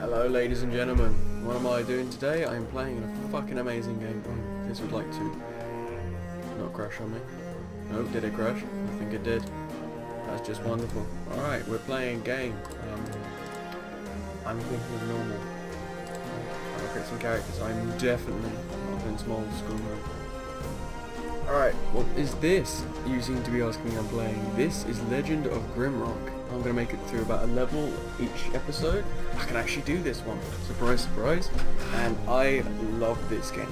Hello ladies and gentlemen, what am I doing today? I'm playing a fucking amazing game. This would like to not crash on me. Oh, did it crash? I think it did. That's just wonderful. Alright, we're playing a game. I'm thinking of normal. I'll create some characters. I'm definitely not in small school mode. Alright, what is this? You seem to be asking me I'm playing. This is Legend of Grimrock. I'm going to make it through about a level each episode. I can actually do this one. Surprise, surprise. And I love this game.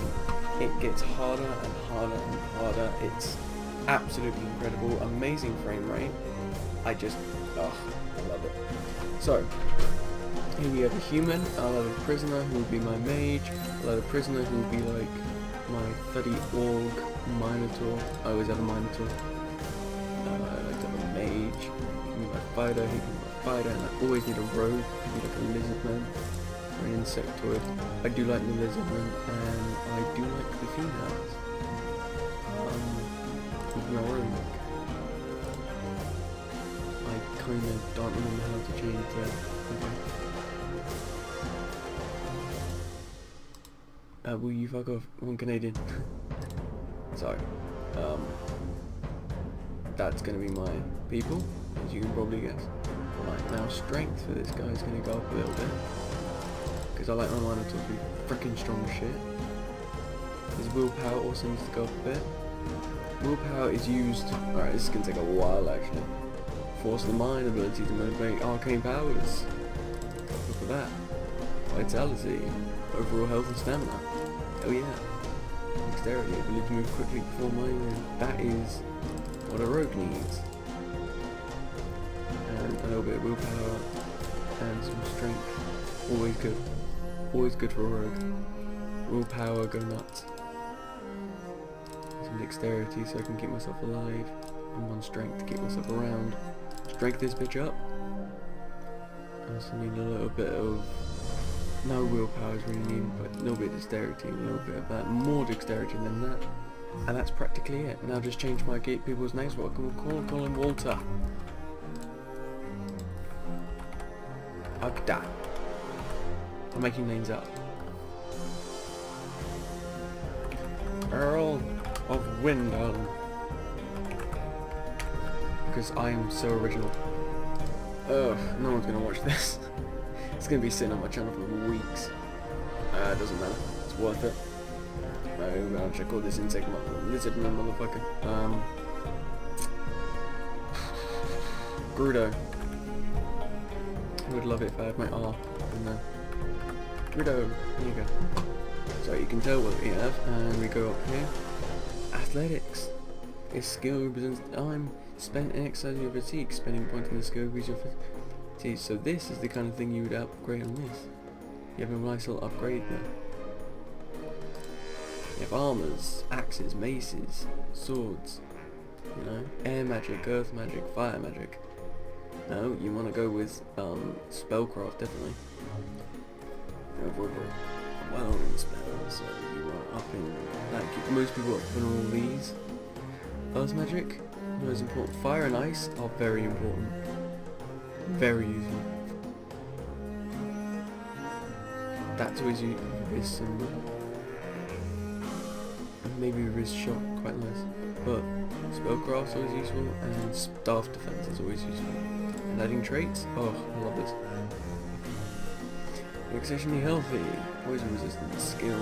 It gets harder and harder and harder. It's absolutely incredible. Amazing frame rate. I love it. So, here we have a human. I'll have a prisoner who will be my mage. I'll have a prisoner who will be like my 30 orc minotaur. I always have a minotaur. I like to have a mage. He can be my fighter, he can be my fighter, and I always need a rogue. I need like a lizardman or an insectoid. I do like the lizardman, and I do like the females. With my rogue. I kinda don't remember how to change that. Will you fuck off? I'm Canadian. So, that's gonna be my people, as you can probably guess. Right, now strength for this guy is gonna go up a little bit, because I like my minotaur to be freaking strong as shit. His willpower also needs to go up a bit. Willpower is used, alright, this is gonna take a while actually. Force of the mind, ability to motivate arcane powers. Look at that. Vitality, overall health and stamina. Oh yeah. Dexterity, ability to move quickly before moving. That is what a rogue needs. And a little bit of willpower and some strength. Always good. Always good for a rogue. Willpower, go nuts. Some dexterity so I can keep myself alive. And one strength to keep myself around. Strength this bitch up. I also need a little bit of... No willpower is really needed, but a little bit of dexterity, a little bit of that, more dexterity than that, and that's practically it. Now just change my people's names. What can we call him? Walter. Agda. I'm making names up. Earl of Wyndham. Because I am so original. Ugh, no one's gonna watch this. It's gonna be sitting on my channel for weeks. It doesn't matter. It's worth it. I'll check all this insect lizardman motherfucker. Grudo. I would love it if I had my R in there. Grudo. There you go. So you can tell what we have, and we go up here. Athletics. This skill represents time spent in exercising your physique. Spending points in the skill increases your physique. So this is the kind of thing you would upgrade on this. You have a nice little upgrade there. You have armors, axes, maces, swords, you know, air magic, earth magic, fire magic. No, you want to go with spellcraft, definitely. Well in spells, so you are up in, like most people up in all these. Earth magic, most important. Fire and ice are very important. Very useful. That's always useful. Wrist and maybe wrist shot, quite nice. But spellcraft's always useful, and staff defense is always useful. And adding traits, oh, I love this. You're exceptionally healthy. Poison resistance, skill.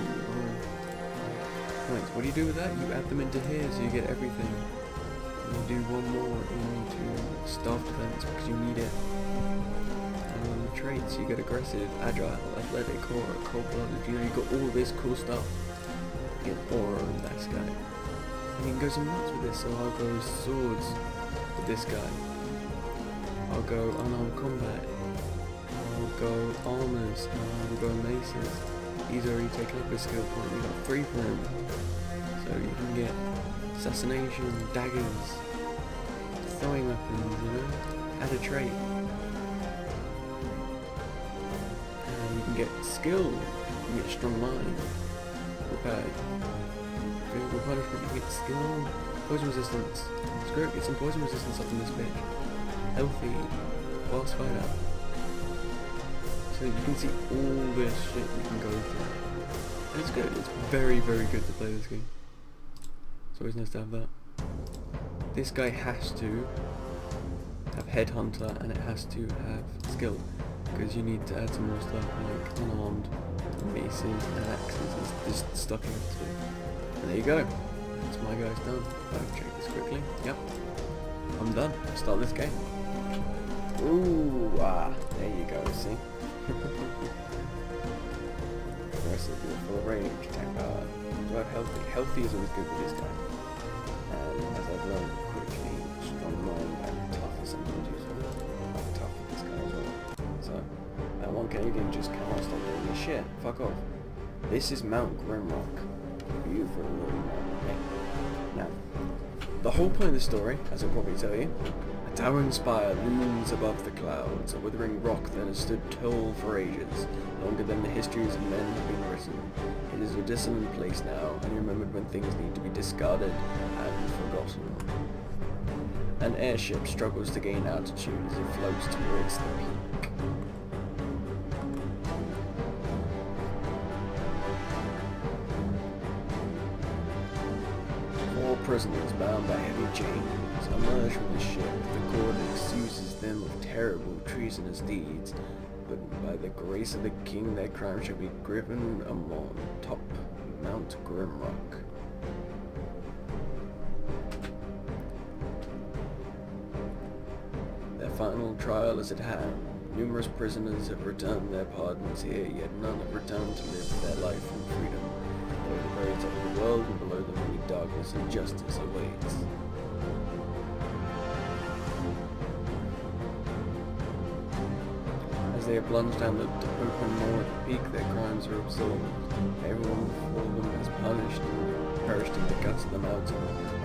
Right, what do you do with that? You add them into here, so you get everything. And you do one more into staff defense because you need it. And on the traits, you get aggressive, agile, athletic, aura, cold-blooded. You know, you got all this cool stuff. You get aura in this guy. And you can go some nuts with this. So I'll go swords with this guy. I'll go unarmed combat. I'll go armors. I'll go maces. He's already taken up his skill point. You got 3 for him. So you can get assassination, daggers, throwing weapons, you know, add a trait. And you can get skill, you can get strong mind, okay. Physical punishment, you get skill, poison resistance. Screw it, get some poison resistance up in this bitch. Healthy, fast fighter. So you can see all this shit you can go through. And it's good. It's very, very good to play this game. It's always nice to have that. This guy has to have Headhunter and it has to have skill. Because you need to add some more stuff like unarmed, maces and axes. There's stuff you have to do. And there you go. That's my guy's done. I'll check this quickly. Yep. I'm done. Start this game. Ooh, there you go, see? Aggressive, full range, attack hard. Do I have healthy? Healthy is always good with this guy. And as I've learned quickly, strong mind and tough is sometimes useful. I'm tough with this guy as well. So, that one Canadian just cannot stop doing this shit. Fuck off. This is Mount Grimrock. Beautiful little mountain. Now, the whole point of the story, as I'll probably tell you, a towering spire looms above the clouds, a withering rock that has stood tall for ages, longer than the histories of men have been written. It is a desolate place now, and remembered when things need to be discarded and forgotten. An airship struggles to gain altitude as it floats towards the peak. Prisoners bound by heavy chains emerge from the ship. The codex accuses them of terrible treasonous deeds, but by the grace of the king their crime shall be given among top Mount Grimrock. Their final trial is at hand. Numerous prisoners have returned their pardons here, yet none have returned to live their life in freedom. At the very top of the world, and below them only darkness and justice awaits. As they are plunged down the open moor at the peak, their crimes are absolved. Everyone before them has punished and perished in the guts of the mountain.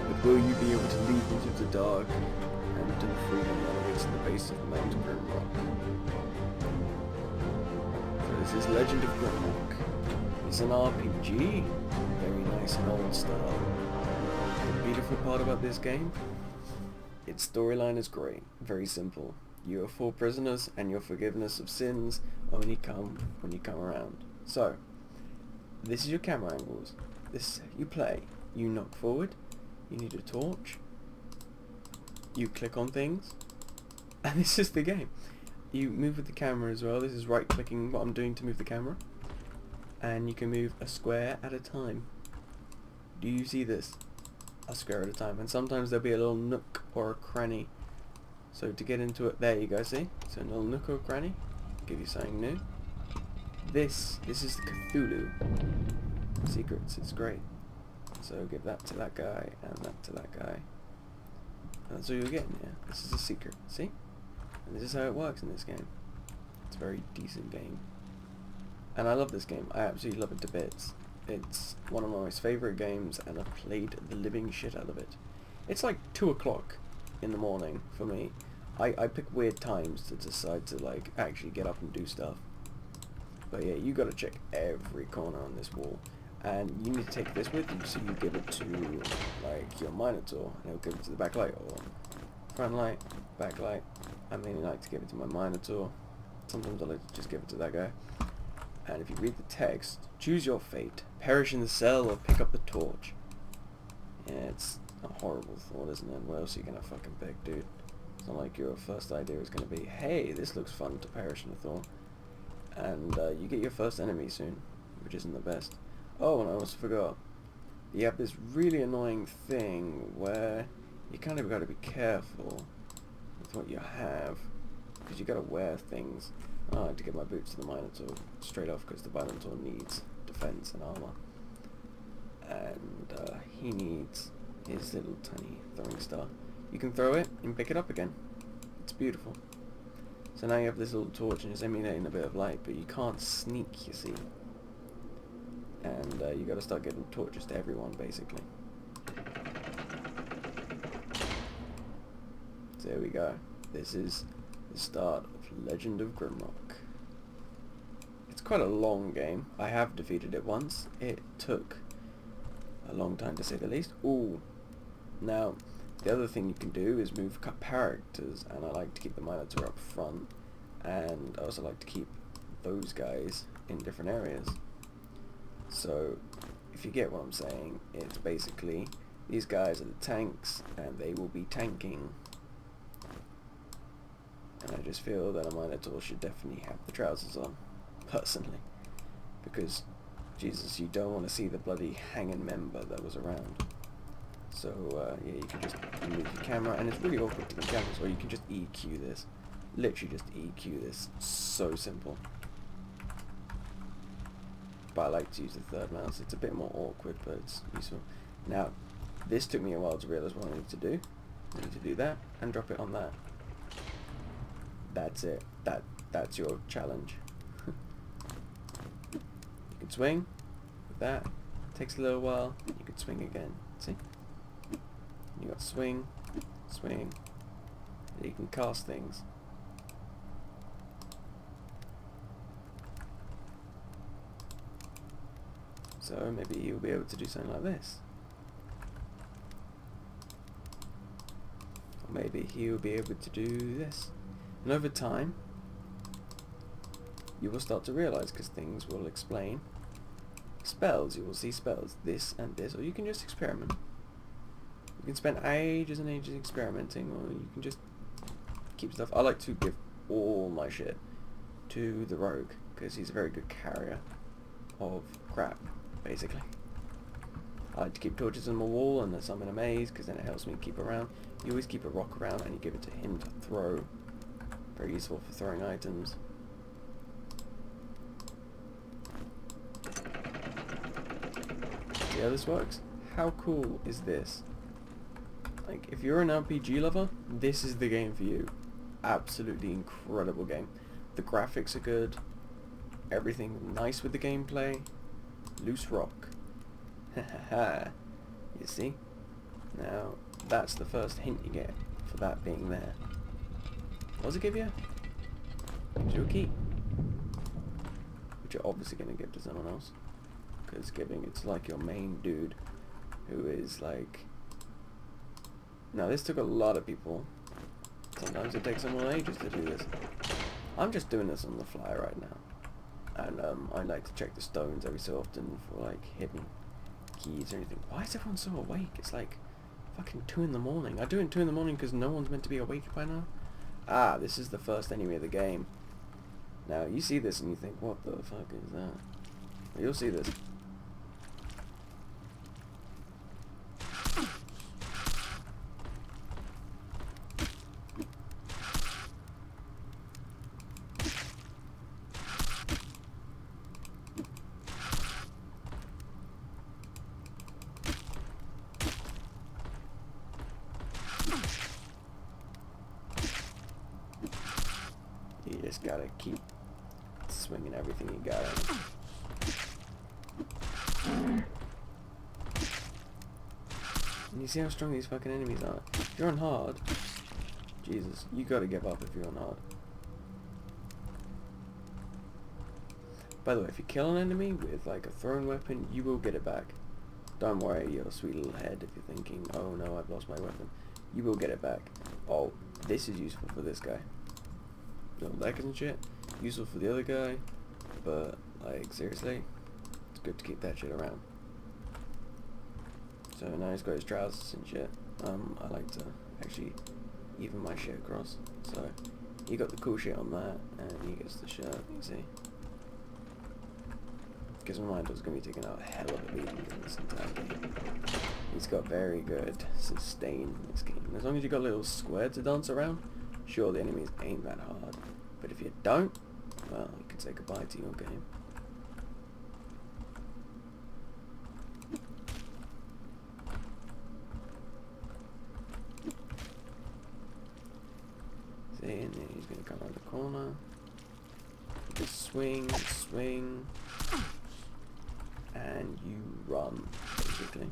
But will you be able to leap into the dark and to the freedom that awaits at the base of Mount Grimrock? So this is Legend of Grimrock. It's an RPG, very nice and old style. The beautiful part about this game, its storyline is great, very simple. You are 4 prisoners and your forgiveness of sins only come when you come around. So, this is your camera angles. This, you play, you knock forward, you need a torch, you click on things, and this is the game. You move with the camera as well. This is right clicking what I'm doing to move the camera. And you can move a square at a time. Do you see this? A square at a time. And sometimes there'll be a little nook or a cranny. So to get into it, there you go, see? So a little nook or cranny. Give you something new. This is the Cthulhu secrets. It's great. So give that to that guy and that to that guy. And that's all you're getting here. This is a secret, see? And this is how it works in this game. It's a very decent game. And I love this game. I absolutely love it to bits. It's one of my most favourite games and I've played the living shit out of it. It's like 2 o'clock in the morning for me. I pick weird times to decide to like actually get up and do stuff. But yeah, you gotta check every corner on this wall. And you need to take this with you, so you give it to like your Minotaur and he'll give it to the backlight, or front light, backlight. I mainly like to give it to my Minotaur. Sometimes I like to just give it to that guy. And if you read the text, choose your fate, perish in the cell or pick up the torch. Yeah, it's a horrible thought, isn't it? What else are you gonna fucking pick, dude? It's not like your first idea is gonna be, hey, this looks fun to perish in a thorn. And you get your first enemy soon, which isn't the best. Oh, and I almost forgot. You have this really annoying thing where you kind of gotta be careful with what you have, because you gotta wear things. I like to get my boots to the Minotaur straight off because the Minotaur needs defense and armor. And he needs his little tiny throwing star. You can throw it and pick it up again. It's beautiful. So now you have this little torch and it's emulating a bit of light, but you can't sneak, you see. And you gotta start getting torches to everyone, basically. So there we go. This is the start of Legend of Grimrock. It's quite a long game. I have defeated it once. It took a long time to say the least. Ooh. Now, the other thing you can do is move characters, and I like to keep the Minotaur up front, and I also like to keep those guys in different areas. So if you get what I'm saying, it's basically these guys are the tanks and they will be tanking. And I just feel that a Minotaur should definitely have the trousers on, personally. Because, Jesus, you don't want to see the bloody hanging member that was around. So, yeah, you can just move your camera, and it's really awkward to the cameras, or you can just EQ this. Literally just EQ this. So simple. But I like to use the third mouse. It's a bit more awkward, but it's useful. Now, this took me a while to realise what I need to do. I need to do that, and drop it on that. That's it. That's your challenge. You can swing with that. Takes a little while. You can swing again. See? You got swing, swing. You can cast things. So maybe you'll be able to do something like this. Or maybe he'll be able to do this. And over time, you will start to realise, because things will explain. Spells, you will see spells, this and this, or you can just experiment. You can spend ages and ages experimenting, or you can just keep stuff. I like to give all my shit to the rogue, because he's a very good carrier of crap, basically. I like to keep torches on my wall and some in a maze, because then it helps me keep around. You always keep a rock around and you give it to him to throw. Very useful for throwing items. See how this works? How cool is this? Like, if you're an RPG lover, this is the game for you. Absolutely incredible game. The graphics are good. Everything nice with the gameplay. Loose rock. Hahaha. You see? Now, that's the first hint you get for that being there. What does it give you? Gives you a key. Which you're obviously going to give to someone else. Because giving it to like your main dude, who is like... Now this took a lot of people. Sometimes it takes someone ages to do this. I'm just doing this on the fly right now. And I like to check the stones every so often for like hidden keys or anything. Why is everyone so awake? It's like fucking 2 in the morning. I do it 2 in the morning because no one's meant to be awake by now. Ah, this is the first enemy of the game. Now you see this and you think, what the fuck is that? Well, you'll see this. You just gotta keep swinging everything you got at him. And you see how strong these fucking enemies are. If you're on hard, Jesus, you gotta give up if you're on hard. By the way, if you kill an enemy with like a thrown weapon, you will get it back. Don't worry your sweet little head if you're thinking, oh no, I've lost my weapon. You will get it back. Oh, this is useful for this guy. Little legs and shit. Useful for the other guy. But, like, seriously, it's good to keep that shit around. So now he's got his trousers and shit. I like to actually even my shit across. So he got the cool shit on that, and he gets the shirt, you see. Because my mind was going to be taking out a hell of a beating in this entire game. He's got very good sustain in this game. As long as you got a little square to dance around, sure, the enemies ain't that hard. But if you don't, well, you can say goodbye to your game. See, and then he's going to come around the corner. Just swing, swing, and you run, basically.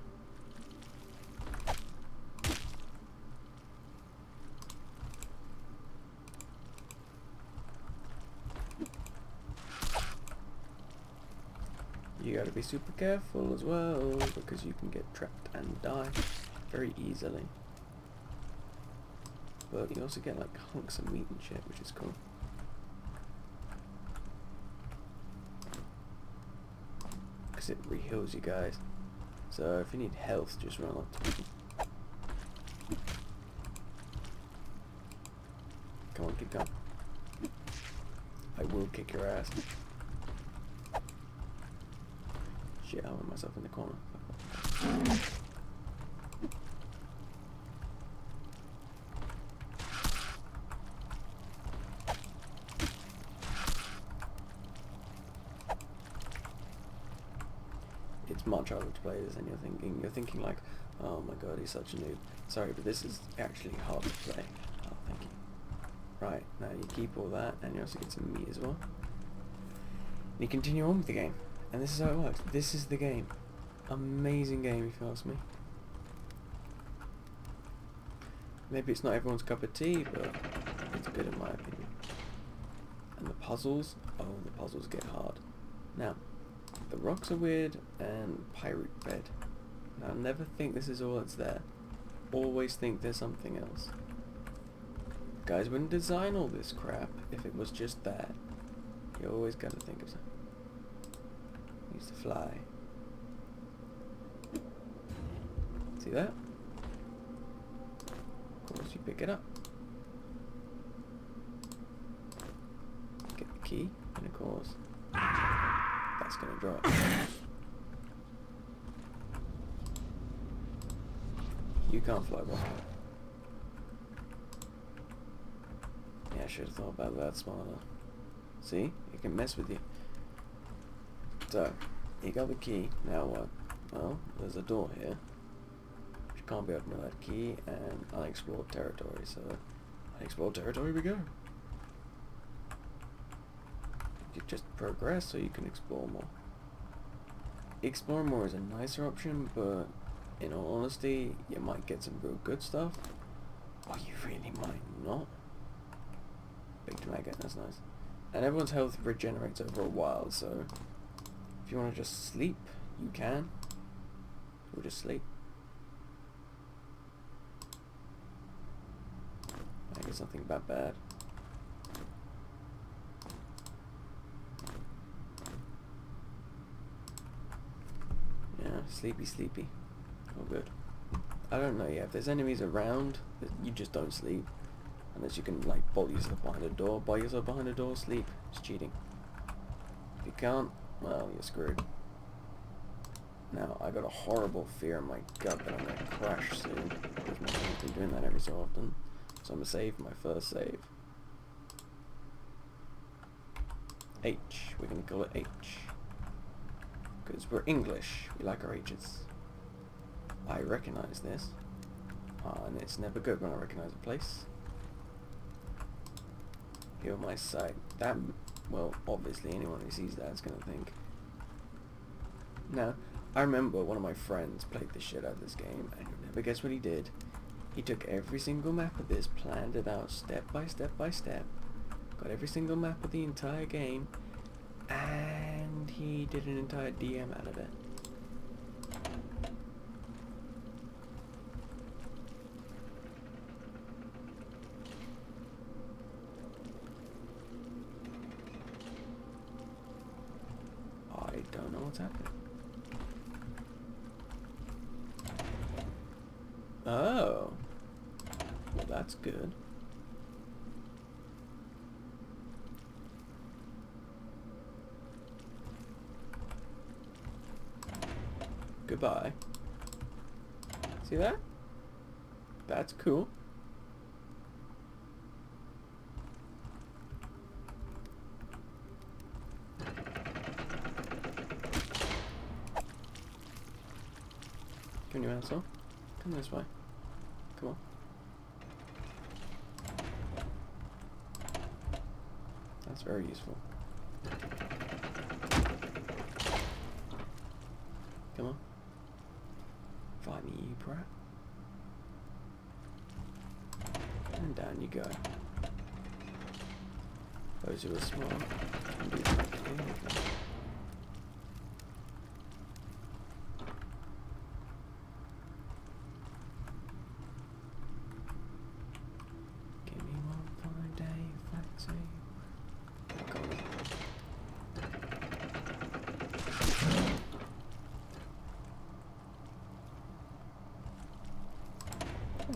You gotta be super careful as well, because you can get trapped and die very easily. But you also get like hunks of meat and shit, which is cool. because it re-heals you guys. So if you need health, just run up to people. Come on, keep going. I will kick your ass. Shit, I went myself in the corner. It's much harder to play this than you're thinking. You're thinking like, oh my god, he's such a noob. Sorry, but this is actually hard to play. Oh, thank you. Right, now you keep all that, and you also get some meat as well. And you continue on with the game. And this is how it works. This is the game. Amazing game, if you ask me. Maybe it's not everyone's cup of tea, but it's good in my opinion. And the puzzles, oh, the puzzles get hard. Now, the rocks are weird and pirate bed. Now, never think this is all that's there. Always think there's something else. Guys wouldn't design all this crap if it was just that. You always gotta think of something. Use the fly. See that? Of course, you pick it up. Get the key, and of course, that's gonna drop. You can't fly, boss. Yeah, I should have thought about that smarter. See? It can mess with you. So, you got the key. Now what? Well, there's a door here. Which can't be opened with that key, and unexplored territory. So, unexplored territory we go. You just progress, so you can explore more. Explore more is a nicer option, but in all honesty, you might get some real good stuff, or you really might not. Big dragon, that's nice. And everyone's health regenerates over a while, so if you want to just sleep, you can. Or just sleep. I guess nothing that bad. Yeah, sleepy, sleepy. Oh, good. I don't know yet. If there's enemies around, you just don't sleep. Unless you can, like, bolt yourself behind a door. Bolt yourself behind a door, sleep. It's cheating. If you can't, well, you're screwed. Now, I got a horrible fear in my gut that I'm going to crash soon. Because my game's been doing that every so often. So I'm going to save my first save. H. We're going to call it H. Because we're English. We like our H's. I recognize this. And it's never good when I recognize a place. Heal my sight. That, well, obviously anyone who sees that is going to think. Now, I remember one of my friends played the shit out of this game, and you'll never guess what he did. He took every single map of this, planned it out step by step by step, got every single map of the entire game, and he did an entire DM out of it. I don't know what's happening. Oh. Well, that's good. Goodbye. See that? That's cool. Can you answer? Come this way. Come on. That's very useful. Come on. Find me, you brat. And down you go. Those who are smart can do practically anything.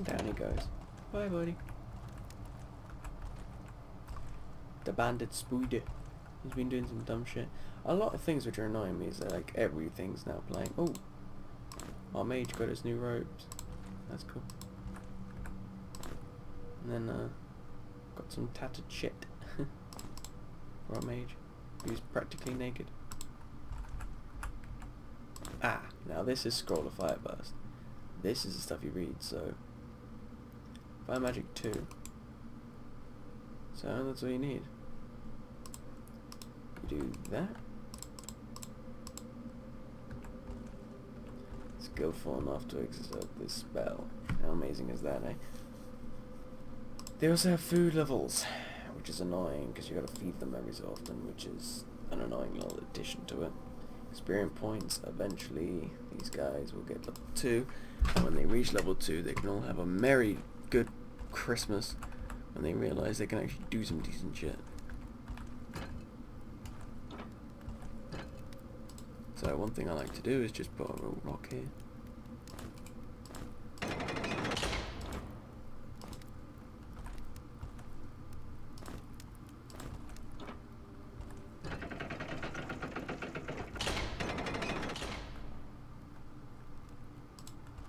Down he goes. Bye, buddy. The bandit Spooder. He's been doing some dumb shit. A lot of things which are annoying me is that like everything's now playing. Oh, our mage got his new robes. That's cool. And then got some tattered shit for our mage, who's practically naked. Ah, now this is Scroll of Fireburst. This is the stuff you read. So Fire Magic 2. So that's all you need. You do that. Skillful enough to exert this spell. How amazing is that, eh? They also have food levels, which is annoying because you gotta feed them every so often, which is an annoying little addition to it. Experience points, eventually these guys will get level 2, and when they reach level 2 they can all have a merry good Christmas when they realise they can actually do some decent shit. So one thing I like to do is just put a little rock here.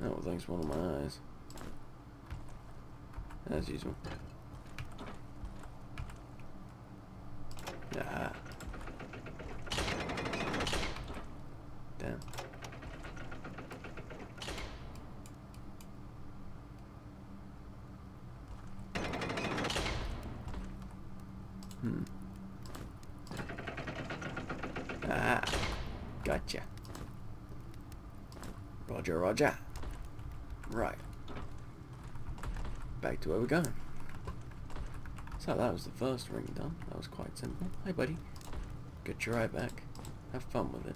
Oh, thanks for one of my eyes. As usual. Ah. Damn. Ah. Gotcha. Roger, roger. Right. Back to where we're going. So that was the first ring done. That was quite simple. Hey buddy. Get your eye back. Have fun with it.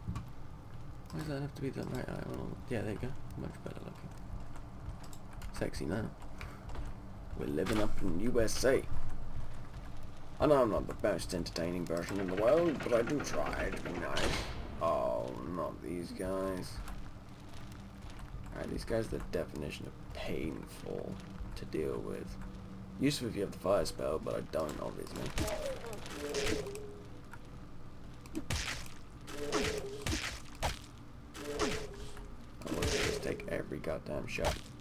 Why does that have to be the right eye? Well, yeah, there you go. Much better looking. Sexy now. We're living up in USA. I know I'm not the best entertaining person in the world, but I do try to be nice. Oh, not these guys. Alright, these guys are the definition of painful to deal with. Useful if you have the fire spell, but I don't, obviously. I want to just take every goddamn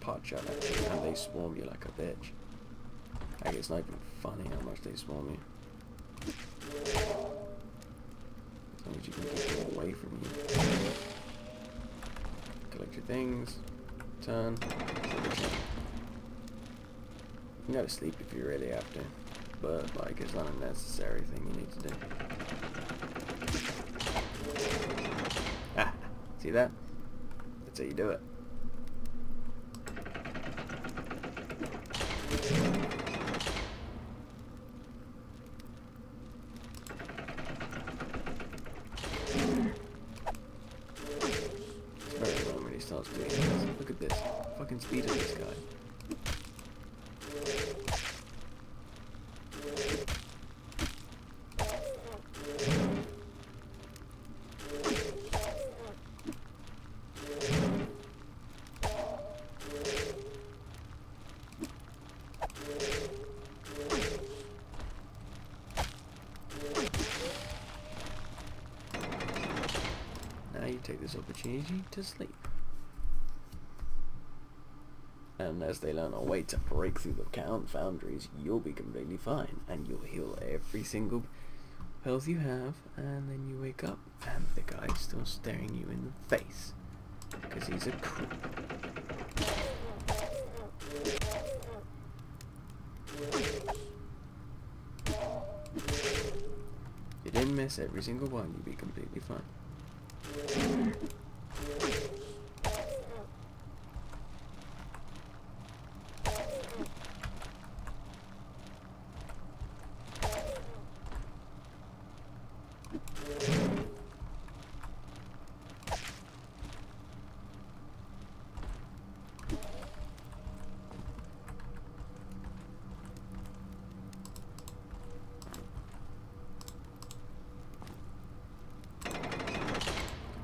pot shot at you, and they swarm you like a bitch. Like, it's not even funny how much they swarm you. As long as you can keep them away from you. Collect your things. Turn. You can go to sleep if you really have to, but like it's not a necessary thing you need to do. Ah, see that? That's how you do it. It's very annoying when he starts doing this. Look at this. Fucking speed of this guy. Now you take this opportunity to sleep. And as they learn a way to break through the count foundries, you'll be completely fine, and you'll heal every single health you have, and then you wake up, and the guy's still staring you in the face, because he's a creep. If you didn't miss every single one, you'd be completely fine.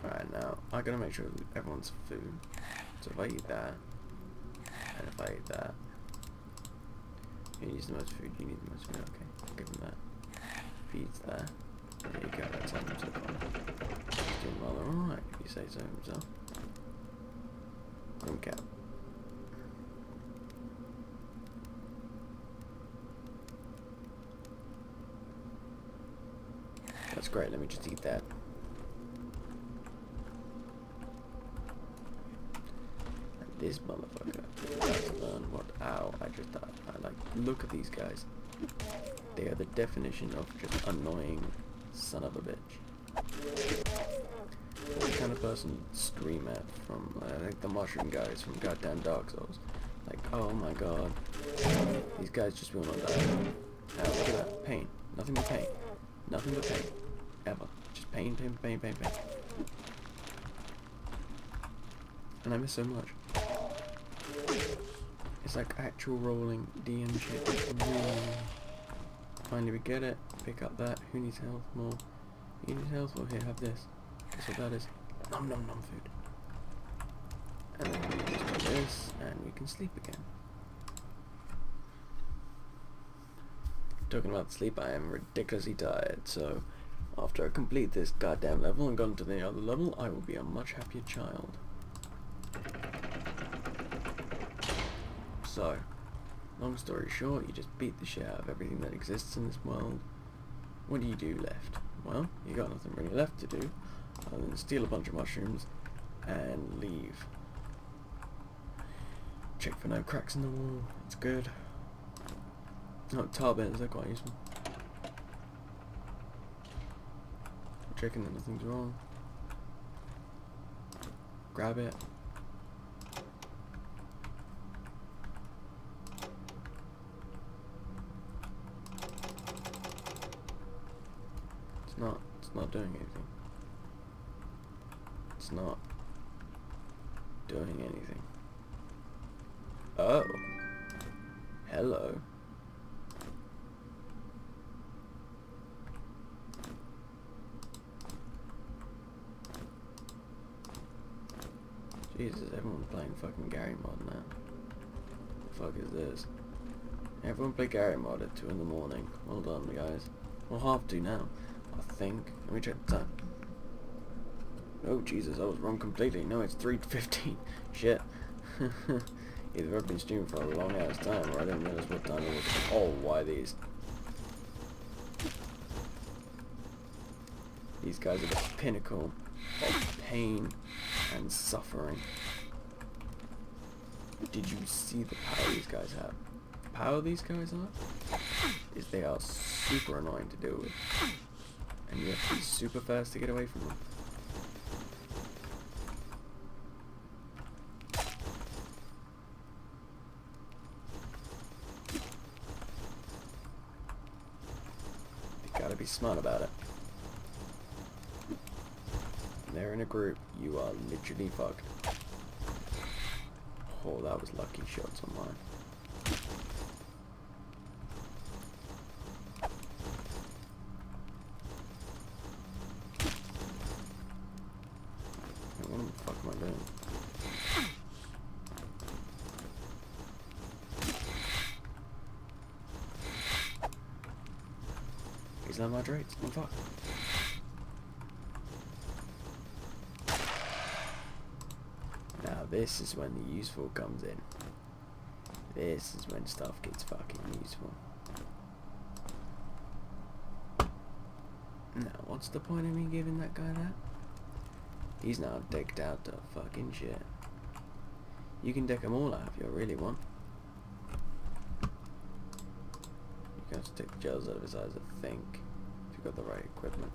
Alright, now I gotta make sure everyone's food. So if I eat that, and if I eat that, He needs the most food, you need the most food, okay. I'll give him that. Feeds there. There you go, that's him so far. He's doing rather alright, if you say so himself. Grim cat. That's great, let me just eat that. And this motherfucker has learned what. Ow, I just died. I like, look at these guys. They are the definition of just annoying son of a bitch. What kind of person you'd scream at from, like the mushroom guys from goddamn Dark Souls. Like, oh my god. These guys just will not die. Ow, look at that. Pain. Nothing but pain. Nothing but pain. Ever. Just pain, pain, pain, pain, pain. And I miss so much. It's like actual rolling DM shit. Really. Finally we get it. Pick up that. Who needs health? More. You need health? Well, here, have this. That's what that is. Nom nom nom food. And then we just do this, and we can sleep again. Talking about sleep, I am ridiculously tired, so after I complete this goddamn level and go on to the other level, I will be a much happier child. So, long story short, you just beat the shit out of everything that exists in this world. What do you do left? Well, you got nothing really left to do other than steal a bunch of mushrooms and leave. Check for no cracks in the wall, that's good. Oh, tar bends, they're quite useful. Checking that nothing's wrong. Grab it. It's not doing anything. It's not doing anything. Oh. Hello. Jesus, everyone's playing fucking Gary mod now. The fuck is this? Everyone play Gary mod at 2 in the morning. Well done, guys. Well, 1:30 now, I think. Let me check the time. Oh, Jesus, I was wrong completely. No, it's 3:15. Shit. Either I've been streaming for a long ass time, or I didn't realize what time it was. Oh, why these? These guys are the pinnacle of pain and suffering. Did you see the power these guys have? The power these guys are is they are super annoying to deal with, and you have to be super fast to get away from them. You gotta be smart about it. They're in a group, you are literally fucked. Oh, that was lucky shots on mine. What the fuck am I doing? He's not my traits. I'm fucked. Now this is when the useful comes in. This is when stuff gets fucking useful. Now what's the point of me giving that guy that? He's now decked out to fucking shit. You can deck them all out if you really want. You can have to take the gels out of his eyes, I think, if you've got the right equipment.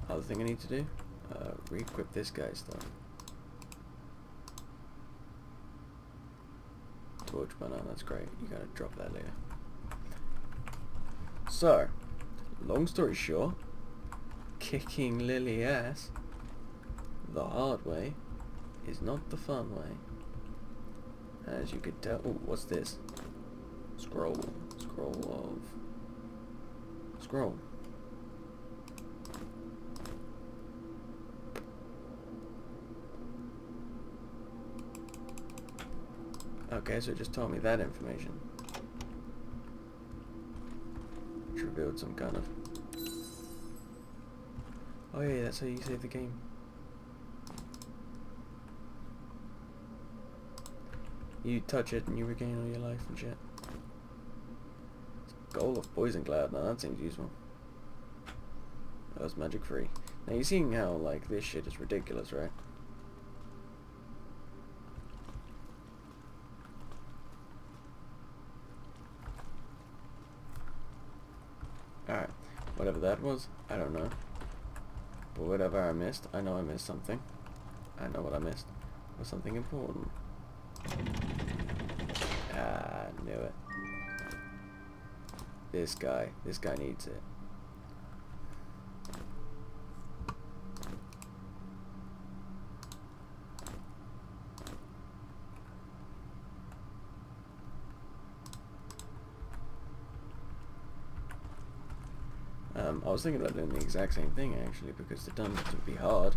Other thing I need to do, re-equip this guy's stuff. Torch banana, that's great. You gotta drop that later. So, long story short, kicking Lily ass the hard way is not the fun way. As you could tell. Oh, what's this? Scroll. Scroll. Okay, so it just told me that information. build some kind of... Oh yeah, that's how you save the game. You touch it and you regain all your life and shit. Goal of Poison Cloud, now that seems useful. That was magic free. Now you're seeing how, like, this shit is ridiculous, right? Alright, whatever that was, I don't know. But whatever I missed, I know I missed something. I know what I missed. It was something important. Ah, I knew it. This guy needs it. I was thinking about doing the exact same thing actually, because the dungeons would be hard,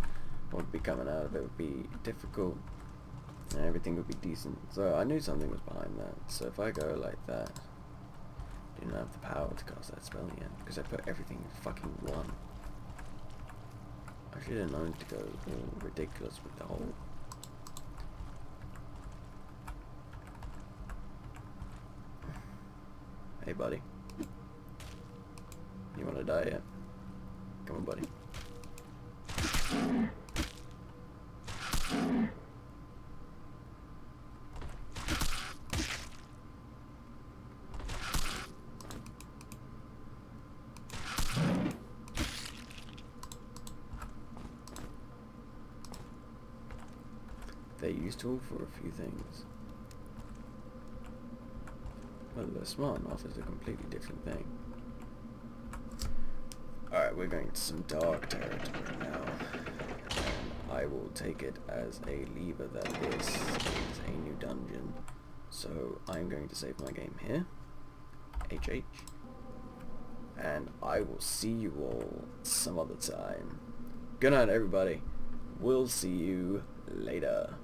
what would be coming out of it would be difficult, and everything would be decent. So I knew something was behind that. So if I go like that, I didn't have the power to cast that spell yet, because I put everything in fucking 1. I should have known to go all ridiculous with the whole... Hey buddy. You wanna die yet? Come on, buddy. They're useful for a few things. Whether they're smart enough is a completely different thing. Alright, we're going to some dark territory now. And I will take it as a lever that this is a new dungeon. So I'm going to save my game here. HH. And I will see you all some other time. Good night, everybody. We'll see you later.